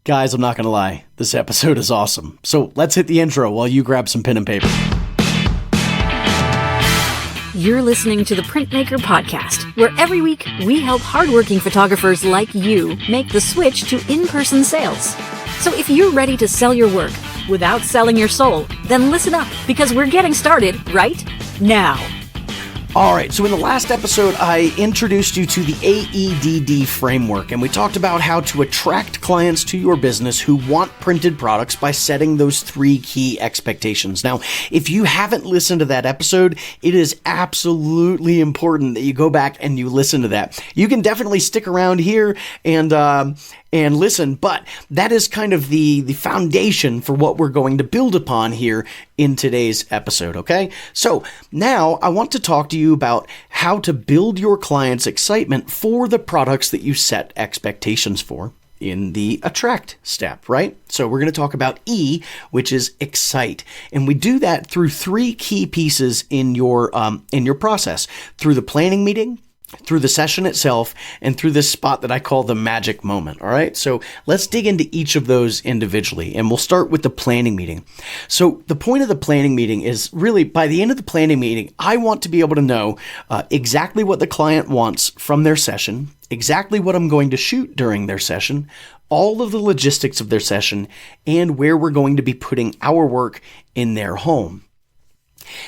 Guys, I'm not going to lie. This episode is awesome. So let's hit the intro while you grab some pen and paper. You're listening to the Printmaker Podcast, where every week we help hardworking photographers like you make the switch to in-person sales. So if you're ready to sell your work without selling your soul, then listen up, because we're getting started right now. All right, so in the last episode, I introduced you to the AEDD Framework, and we talked about how to attract clients to your business who want printed products by setting those 3 key expectations. Now, if you haven't listened to that episode, it is absolutely important that you go back and you listen to that. You can definitely stick around here and listen, but that is kind of the foundation for what we're going to build upon here in today's episode, okay? So now I want to talk to you about how to build your clients' excitement for the products that you set expectations for in the attract step, right? So we're going to talk about E, which is excite. And we do that through 3 key pieces in your process, through the planning meeting, through the session itself, and through this spot that I call the magic moment. All right. So let's dig into each of those individually, and we'll start with the planning meeting. So the point of the planning meeting is really, by the end of the planning meeting, I want to be able to know exactly what the client wants from their session, exactly what I'm going to shoot during their session, all of the logistics of their session, and where we're going to be putting our work in their home.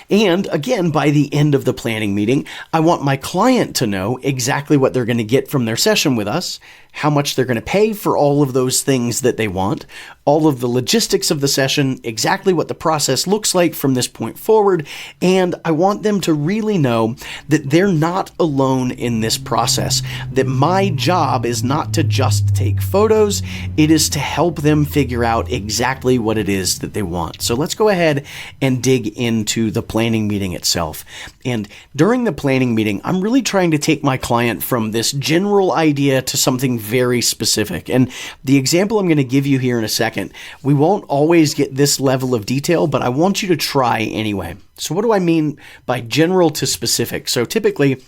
And again, by the end of the planning meeting, I want my client to know exactly what they're going to get from their session with us, how much they're going to pay for all of those things that they want, all of the logistics of the session, exactly what the process looks like from this point forward. And I want them to really know that they're not alone in this process, that my job is not to just take photos, it is to help them figure out exactly what it is that they want. So let's go ahead and dig into the planning meeting itself. And during the planning meeting, I'm really trying to take my client from this general idea to something very specific. And the example I'm going to give you here in a second, we won't always get this level of detail, but I want you to try anyway. So what do I mean by general to specific? So typically,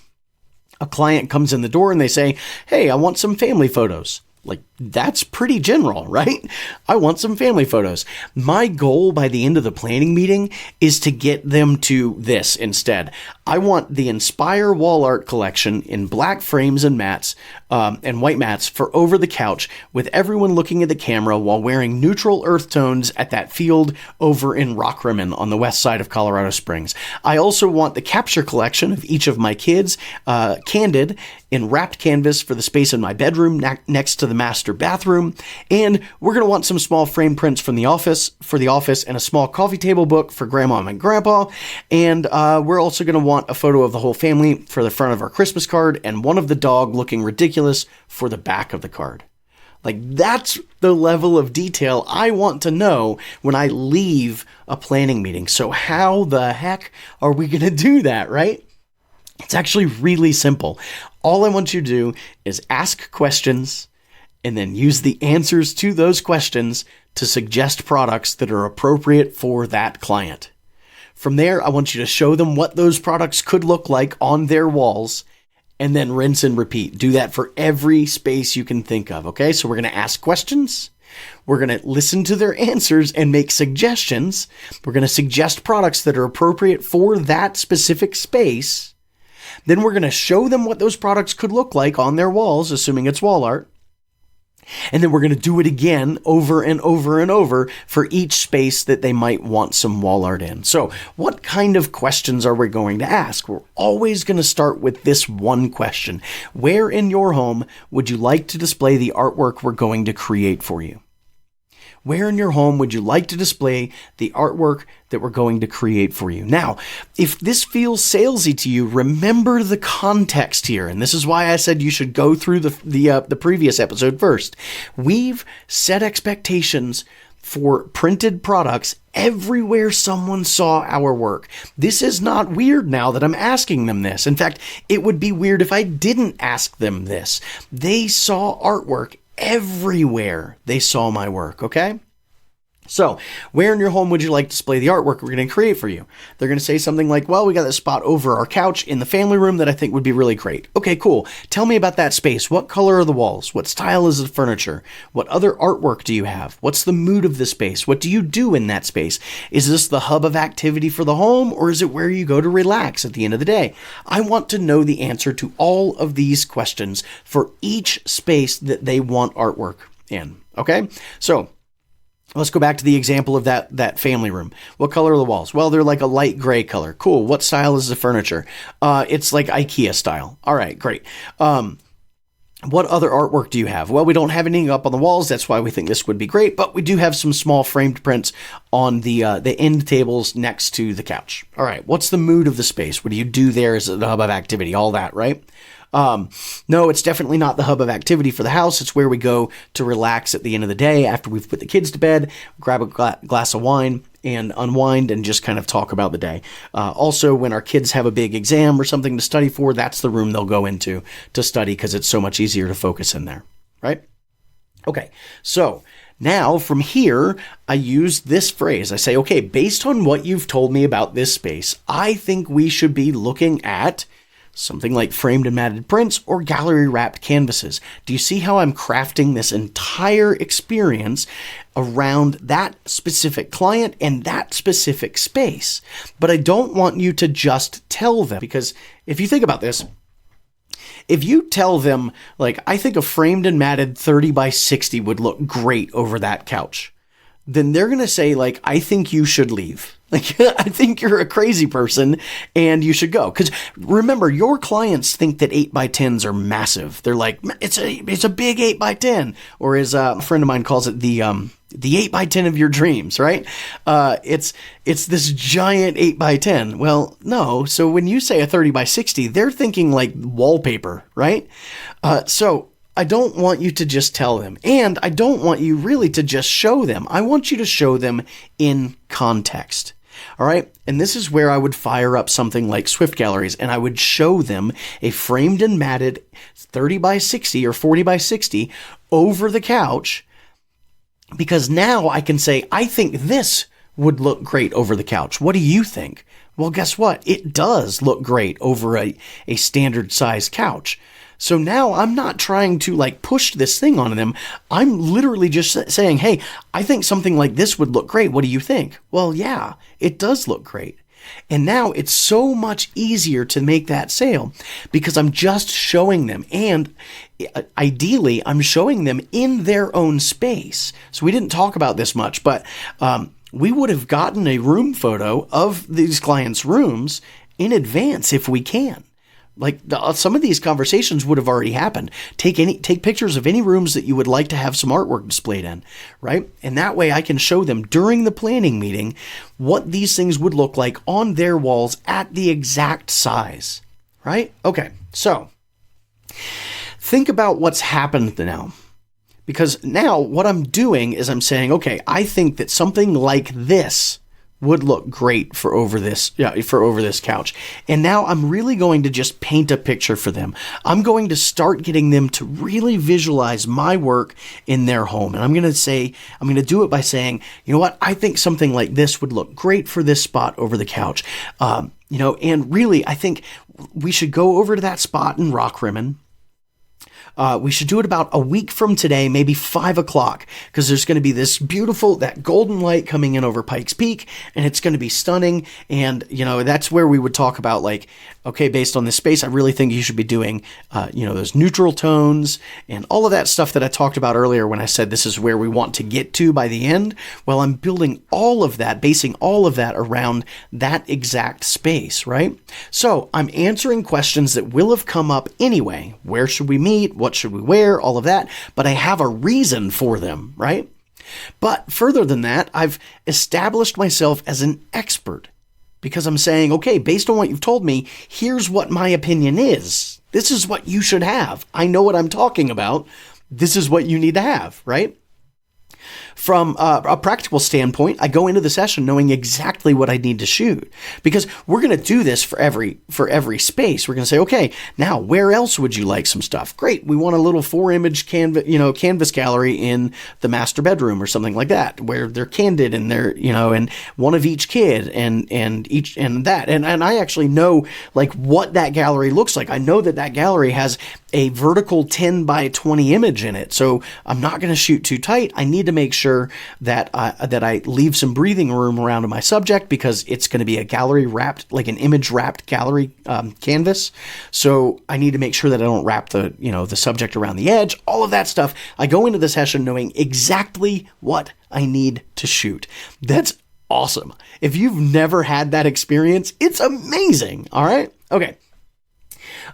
a client comes in the door and they say, "Hey, I want some family photos." Like, that's pretty general, right? I want some family photos. My goal by the end of the planning meeting is to get them to this instead. I want the Inspire wall art collection in black frames and mats and white mats for over the couch, with everyone looking at the camera while wearing neutral earth tones at that field over in Rockrimmon on the west side of Colorado Springs. I also want the capture collection of each of my kids, candid, in wrapped canvas for the space in my bedroom next to the master bathroom. And we're going to want some small frame prints from the office, and a small coffee table book for grandma and grandpa. And we're also going to want a photo of the whole family for the front of our Christmas card, and one of the dog looking ridiculous for the back of the card. Like, that's the level of detail I want to know when I leave a planning meeting. So how the heck are we going to do that, right? It's actually really simple. All I want you to do is ask questions and then use the answers to those questions to suggest products that are appropriate for that client. From there, I want you to show them what those products could look like on their walls, and then rinse and repeat. Do that for every space you can think of, okay? So we're going to ask questions. We're going to listen to their answers and make suggestions. We're going to suggest products that are appropriate for that specific space. Then we're going to show them what those products could look like on their walls, assuming it's wall art. And then we're going to do it again over and over and over for each space that they might want some wall art in. So what kind of questions are we going to ask? We're always going to start with this one question. Where in your home would you like to display the artwork we're going to create for you? Where in your home would you like to display the artwork that we're going to create for you? Now, if this feels salesy to you, remember the context here. And this is why I said you should go through the previous episode first. We've set expectations for printed products everywhere someone saw our work. This is not weird now that I'm asking them this. In fact, it would be weird if I didn't ask them this. They saw artwork everywhere they saw my work, okay? So, where in your home would you like to display the artwork we're going to create for you? They're going to say something like, well, we got this spot over our couch in the family room that I think would be really great. Okay, cool. Tell me about that space. What color are the walls? What style is the furniture? What other artwork do you have? What's the mood of the space? What do you do in that space? Is this the hub of activity for the home, or is it where you go to relax at the end of the day? I want to know the answer to all of these questions for each space that they want artwork in. Okay? So, let's go back to the example of that family room. What color are the walls? Well, they're like a light gray color. Cool. What style is the furniture? It's like IKEA style. All right, great. What other artwork do you have? Well, we don't have anything up on the walls. That's why we think this would be great. But we do have some small framed prints on the end tables next to the couch. All right. What's the mood of the space? What do you do there? Is it the hub of activity? All that, right? No, it's definitely not the hub of activity for the house. It's where we go to relax at the end of the day after we've put the kids to bed, grab a glass of wine and unwind and just kind of talk about the day. Also, when our kids have a big exam or something to study for, that's the room they'll go into to study because it's so much easier to focus in there, right? Okay, so now from here, I use this phrase. I say, okay, based on what you've told me about this space, I think we should be looking at something like framed and matted prints or gallery wrapped canvases. Do you see how I'm crafting this entire experience around that specific client and that specific space? But I don't want you to just tell them, because if you think about this, if you tell them, like, I think a framed and matted 30 by 60 would look great over that couch, then they're going to say, like, I think you should leave. Like, I think you're a crazy person and you should go. Because remember, your clients think that 8x10s are massive. They're like, it's a big 8x10. Or as a friend of mine calls it, the 8x10 of your dreams, right? It's this giant 8x10. Well, no. So when you say a 30 by 60, they're thinking like wallpaper, right? So I don't want you to just tell them, and I don't want you really to just show them. I want you to show them in context. All right. And this is where I would fire up something like Swift Galleries, and I would show them a framed and matted 30 by 60 or 40 by 60 over the couch, because now I can say, I think this would look great over the couch. What do you think? Well, guess what? It does look great over a standard size couch. So now I'm not trying to like push this thing on them. I'm literally just saying, hey, I think something like this would look great. What do you think? Well, yeah, it does look great. And now it's so much easier to make that sale because I'm just showing them. And ideally, I'm showing them in their own space. So we didn't talk about this much, but we would have gotten a room photo of these clients' rooms in advance if we can. Like some of these conversations would have already happened. Take pictures of any rooms that you would like to have some artwork displayed in, right? And that way I can show them during the planning meeting what these things would look like on their walls at the exact size, right? Okay, so think about what's happened now. Because now what I'm doing is I'm saying, okay, I think that something like this would look great for over this couch. And now I'm really going to just paint a picture for them. I'm going to start getting them to really visualize my work in their home. And I'm going to do it by saying, you know what? I think something like this would look great for this spot over the couch. And really, I think we should go over to that spot in Rockrimmon. We should do it about a week from today, maybe 5 o'clock, because there's going to be this beautiful, that golden light coming in over Pikes Peak, and it's going to be stunning. And, that's where we would talk about like, okay, based on this space, I really think you should be doing, those neutral tones and all of that stuff that I talked about earlier when I said this is where we want to get to by the end. Well, I'm building all of that, basing all of that around that exact space, right? So I'm answering questions that will have come up anyway. Where should we meet? What should we wear? All of that. But I have a reason for them, right? But further than that, I've established myself as an expert because I'm saying, okay, based on what you've told me, here's what my opinion is. This is what you should have. I know what I'm talking about. This is what you need to have, right? From a practical standpoint, I go into the session knowing exactly what I need to shoot, because we're going to do this for every space. We're going to say, okay, now where else would you like some stuff? Great. We want a little 4-image canvas gallery in the master bedroom or something like that, where they're candid and they're, and one of each kid and that. And I actually know like what that gallery looks like. I know that gallery has a vertical 10 by 20 image in it. So I'm not going to shoot too tight. I need to make sure that I leave some breathing room around my subject, because it's going to be a gallery wrapped, like an image wrapped gallery canvas. So I need to make sure that I don't wrap the subject around the edge, all of that stuff. I go into the session knowing exactly what I need to shoot. That's awesome. If you've never had that experience, it's amazing. All right. Okay.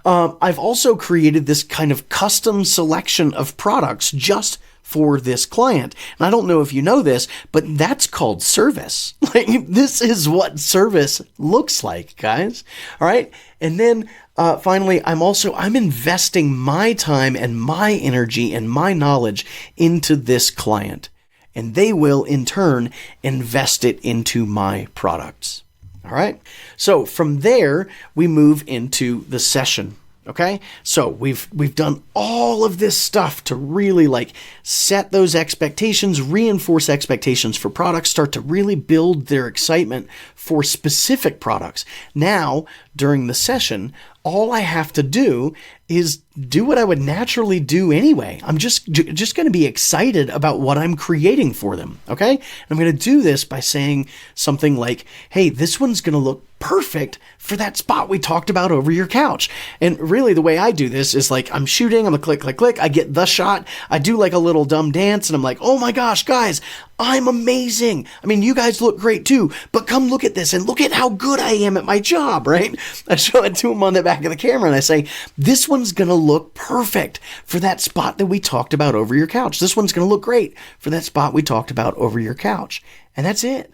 I've also created this kind of custom selection of products just for this client. And I don't know if you know this, but that's called service. Like, this is what service looks like, guys. All right. And then finally, I'm investing my time and my energy and my knowledge into this client, and they will in turn invest it into my products. All right. So from there, we move into the session. Okay. So we've done all of this stuff to really like set those expectations, reinforce expectations for products, start to really build their excitement for specific products. Now, during the session, all I have to do is do what I would naturally do anyway. I'm just going to be excited about what I'm creating for them. Okay. I'm going to do this by saying something like, hey, this one's going to look perfect for that spot we talked about over your couch. And really the way I do this is like, I'm shooting, I'm a click, click, click. I get the shot. I do like a little dumb dance and I'm like, oh my gosh, guys, I'm amazing. I mean, you guys look great too, but come look at this and look at how good I am at my job, right? I show it to them on the back of the camera and I say, this one's going to look perfect for that spot that we talked about over your couch. This one's going to look great for that spot we talked about over your couch. And that's it.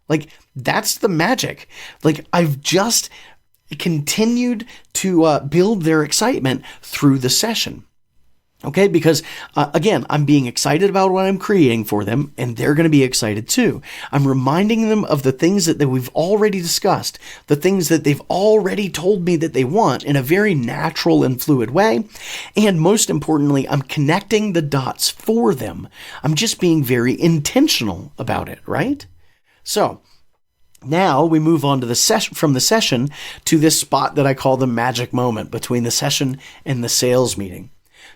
Like, that's the magic. Like, I've just continued to build their excitement through the session. Okay, because again, I'm being excited about what I'm creating for them, and they're going to be excited too. I'm reminding them of the things that we've already discussed, the things that they've already told me that they want in a very natural and fluid way. And most importantly, I'm connecting the dots for them. I'm just being very intentional about it, right? So now we move on to the session, from the session to this spot that I call the magic moment between the session and the sales meeting.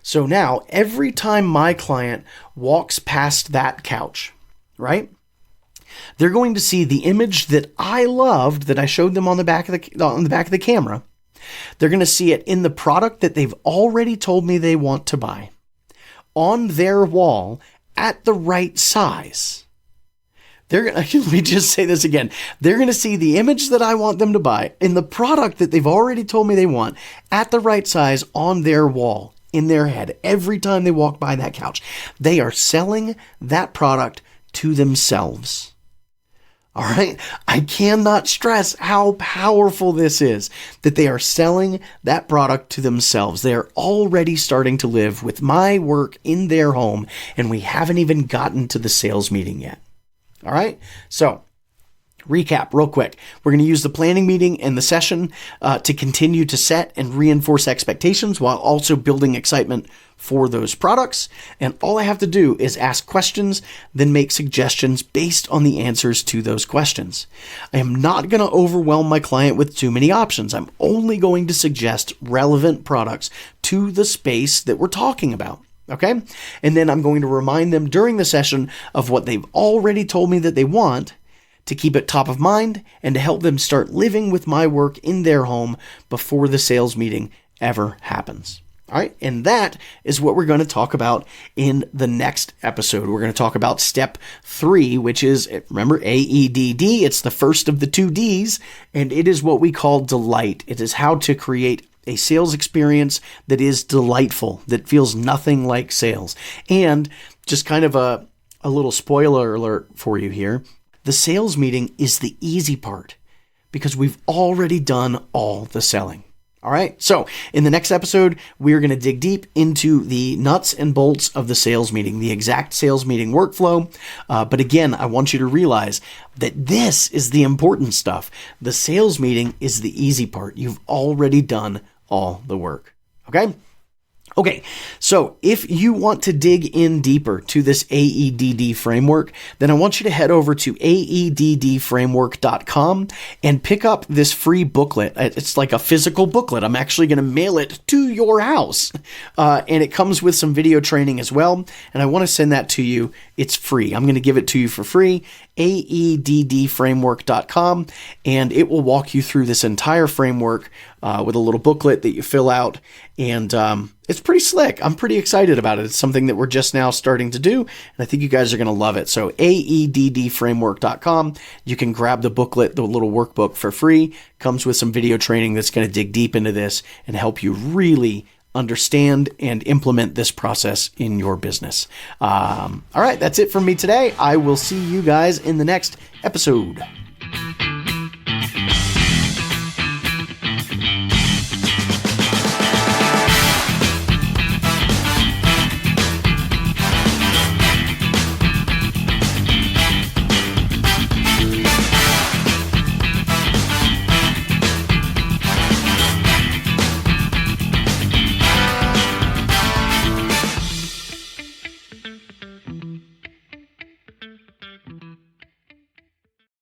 So now every time my client walks past that couch, right, they're going to see the image that I loved, that I showed them on the back of the camera. They're going to see it in the product that they've already told me they want to buy, on their wall at the right size. Let me just say this again. They're going to see the image that I want them to buy in the product that they've already told me they want at the right size on their wall, in their head, every time they walk by that couch. They are selling that product to themselves. All right. I cannot stress how powerful this is, that they are selling that product to themselves. They are already starting to live with my work in their home, and we haven't even gotten to the sales meeting yet. All right. So recap real quick. We're going to use the planning meeting and the session to continue to set and reinforce expectations while also building excitement for those products. And all I have to do is ask questions, then make suggestions based on the answers to those questions. I am not going to overwhelm my client with too many options. I'm only going to suggest relevant products to the space that we're talking about. Okay. And then I'm going to remind them during the session of what they've already told me that they want, to keep it top of mind and to help them start living with my work in their home before the sales meeting ever happens. All right. And that is what we're going to talk about in the next episode. We're going to talk about step 3, which is, remember, AEDD. It's the first of the 2 Ds, and it is what we call delight. It is how to create a sales experience that is delightful, that feels nothing like sales. And just kind of a little spoiler alert for you here. The sales meeting is the easy part because we've already done all the selling. All right. So in the next episode, we're going to dig deep into the nuts and bolts of the sales meeting, the exact sales meeting workflow. But again, I want you to realize that this is the important stuff. The sales meeting is the easy part. You've already done all the work. Okay, so if you want to dig in deeper to this AEDD framework, then I want you to head over to AEDDFramework.com and pick up this free booklet. It's like a physical booklet. I'm actually going to mail it to your house. And it comes with some video training as well. And I want to send that to you. It's free. I'm going to give it to you for free. AEDDFramework.com, and it will walk you through this entire framework with a little booklet that you fill out, and it's pretty slick. I'm pretty excited about it. It's something that we're just now starting to do, and I think you guys are going to love it. So AEDDFramework.com, you can grab the booklet, the little workbook for free. Comes with some video training that's going to dig deep into this and help you really understand and implement this process in your business. All right, that's it from me today. I will see you guys in the next episode.